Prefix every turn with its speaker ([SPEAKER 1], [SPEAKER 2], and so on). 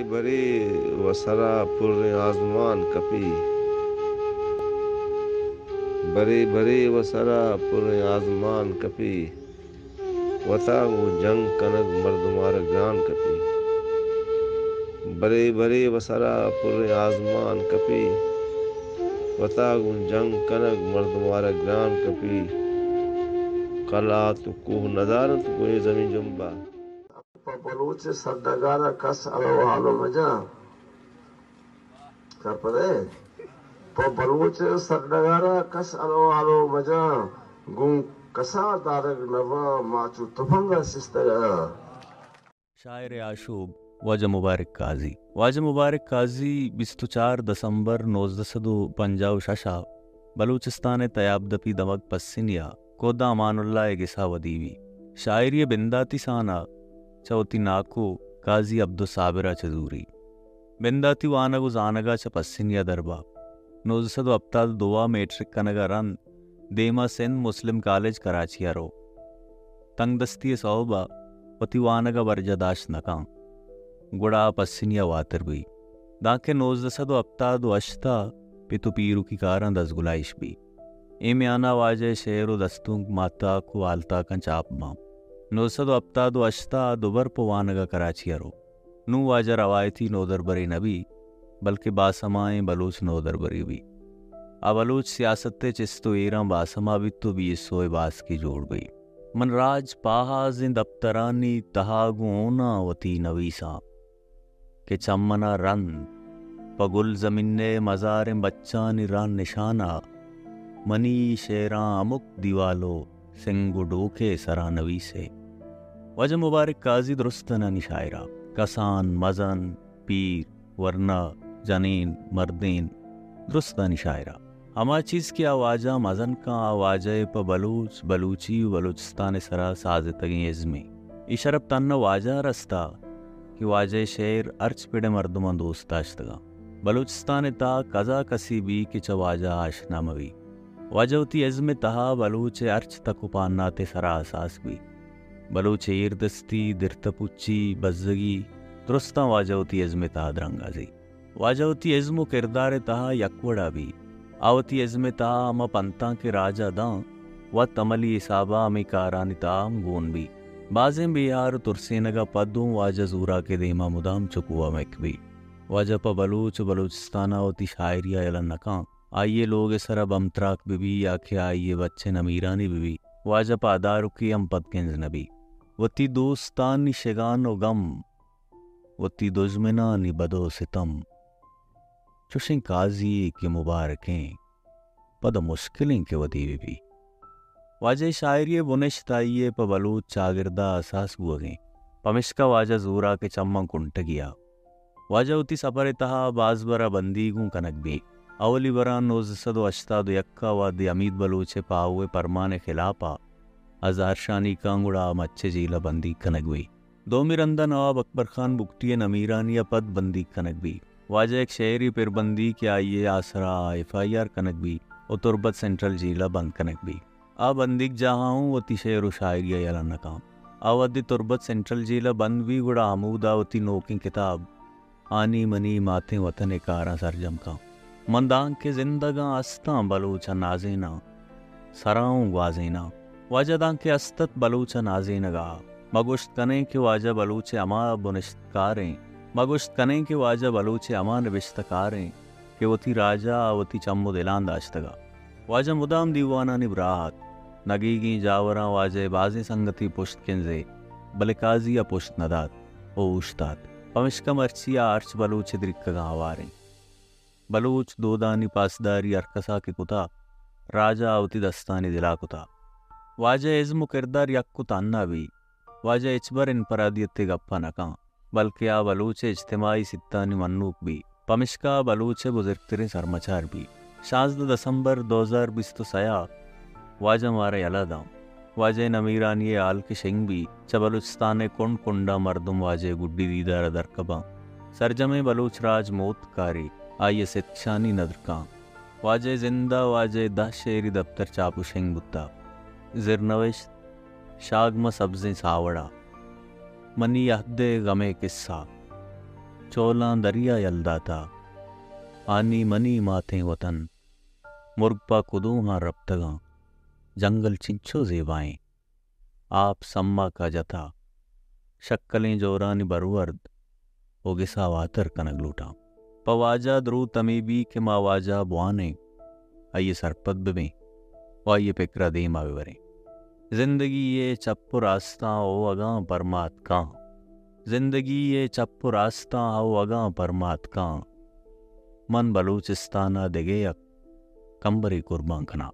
[SPEAKER 1] बरी वसरा पुर आजमान कपी बरी बरी वसरा पुर आजमान कपी वता वो जंग कनक मर्दमार ग्रान कपी बरी बरी वसरा पुर आजमान कपी वता वो जंग कनक मर्दमार ग्रान कपी कला तो कोह नदारत कोई जमीन जुम्बा
[SPEAKER 2] बलूच सड्डगारा कस अलो हालो मजा करपदे बलूच सड्डगारा कस अलो हालो मजा गुं कसा दारग नवा माचू तुफंगा सिस्तगा
[SPEAKER 3] शायर आशूब वाजा मुबारक काजी वाजा मुबारक काजी 24 दिसंबर 1950 शशा बलूचिस्तान तयाबदपी दमक पस्सिनिया कोदा अमानुल्ला गिसा वदीवी शायरी बिंदाती साना चौथी नाकू काजी अब्दु साबिरा चजूरी बिंदाती वानगु जानगा च पस्सिनिया दरबा 1970 दुआ मेट्रिक कनगा रन देमा सिंध मुस्लिम कॉलेज कराची रो तंगदस्ती सौबा वती वानगा वर्जदाश नका गुड़ा पस्सिनिया वातर भी दाके 1970 अश्ता पितु पीरू की कारा दसगुलाइश भी एम आना वाजे शेर दस्तूं माता को आलता का चाप माम 1970 अश्ता दुबर पवानगा कराची रो नू वाजा रवायती नोदरबरी नबी बल्कि बासमाएं बलूच नोदरबरी भी बलूच सियासत चिस्तो एरा बासमा बित्तो भी सोए बास की जोड़ गई मनराज पाहा जिंद अबतरानी तहागु ओना वती नवीसा के चम्मना रन पगुल जमीने मज़ार बच्चा निरान निशाना मनी शेरा अमुक दीवालो सिंगु डोके सरा नवी से वजह मुबारक काजी दुरुस्तना निशायरा कसान मजन पीर वरना जनीन मर्दीन दुरुस्ता निशायरा हमा चीज़ की आवाज़ा मजन का आवाज़ प बलूच बलूची बलूचिस्तान सरा साज तगी इज़्मी इशरब तन्ना वाजा रस्ता कि वाजे शेर अर्च पिड़े मर्दमा दोस्ताश्तगा बलूचिस्तान ता कज़ा कसी भी कि चवाजा आशना मवी वाजवती इज़्म तहा बलूचे अर्च तकुपान्नाते सरा असास भी बलूचे ईरदस्ती दिरतपुच्ची बज्जगी दुरुस्ता वाजवती इज़्म तहा द्रंगाजी वाजवती इज़्म किरदार तहा यकवड़ा भी आवती इज़्म तहा अमा पंता के राजा दां व तमली इसाबा अमी कारानी ताम गोन भी बाज़ें बिहार तुरसेनगा पदों वाजा जूरा के देमा मुदाम चुकुआ मैकबी वाजा प बलूच बलूचिस्ताना होती शायरिया यलन नका आइए लोग सरा बमतराक बिबी आखे आइए बच्चे नमीरानी बिबी वाजा प अदारुकी हम पदकेंज नबी वती दोस्तानी शिगान व गम वती दुश्मनानी बदो सितम चुशिं काजी के मुबारकें पद मुश्किलें के वदी बिबी वाजे शायरी बुनश्ताइये प बलूच चागिरदा असास बुअगें पमिश्का वाजा जूरा के चम्मा कुंट गया वाजा उती सपर तहा बाजबरा बंदीगू कनक भी अवली बरा 1980 यक्का वाद अमीद बलूचे पाहुए परमाने खिलापा हजार शानी कांगुड़ा मच्छे जीला बंदी कनक भी दो मिरंदा नवाब अकबर खान बुकटिए नमीरानिया पद बंदी कनक भी वाजा एक शहरी पिरबंदी के आइए आसरा FIR कनक भी और तुरबत सेंट्रल जीला बंद कनक भी बंदिक जहाँ हूँ वती शेर शायरी यला नकाम अवधि तुरबत सेंट्रल जीला बंद भी गुड़ा आमूदावती नोकी किताब आनी मनी माथे वतन कारा सरजम का मंदांग के जिंदगा अस्ता बलूचा नाजेना सराऊं वाजेना वाजदां के अस्तत बलूचा नाजेनगा मगुश्त कने के वाजा बलूचे अमा बुनिश्तकारें मगुश्त कने के वाजा बलूचे अमा नबिश्तकारें के वती राजा वती चम्मो दिलान दाश्तगा वाजा मुदाम दीवाना निब्राहत नगीगी जावरा वाजे बाजे संगति पुश्त किंजे बलिकाजी या पुश्त नदात ओ उश्तात पमिश्का मर्चिया आर्च बलूच द्रिक्का आवारें बलूच दोदानी पासदारी अरकसा के कुता राजा अवती दस्तानी दिला कुता वाजा इज़्म किरदार यक्कुत अन्ना भी वाजा इचबर इन परादियते गप्पा नका बल्कि आ बलूचे इज्तिमाई सित्तानी मन्नूक भी पमिश्का बलूचे बुजुर्गतरे सरमचार भी 16 दिसंबर 2020 तो सया वाजा मारे अलादाम वाजे नमीरानी आल के शेंग भी च बलूचिस्तान कुंड कुंडा मर्दुम वाजे गुड्डी दीदार दरकबा सरजमे बलूच राज मौत कारी आइए शिक्षानी नदरका वाजे जिंदा वाजे दा शेरी दफ्तर चापू शेंग बुत्ता जिरनविश शागम सब्ज़ें सावड़ा मनी यहदे गमे किस्सा चोला दरिया यलदाता आनी मनी माथे वतन मुर्गपा कुदूहा रब्तगा जंगल चिंचो जेबाएं आप सम्मा का जथा शक्कलें जोरानी बरवर्द ओगिसा वातर कनग लूटा पवाजा द्रू तमीबी के मावाजा बुआने आइए सरपद में वाइये पिकरा दे मावेवरे जिंदगी ये चप्पु रास्ता ओ अगा परमात का जिंदगी ये चप्पु रास्ता ओ अगा परमात का मन बलूचिस्ताना दिगे कंबरी कुर्बान खना।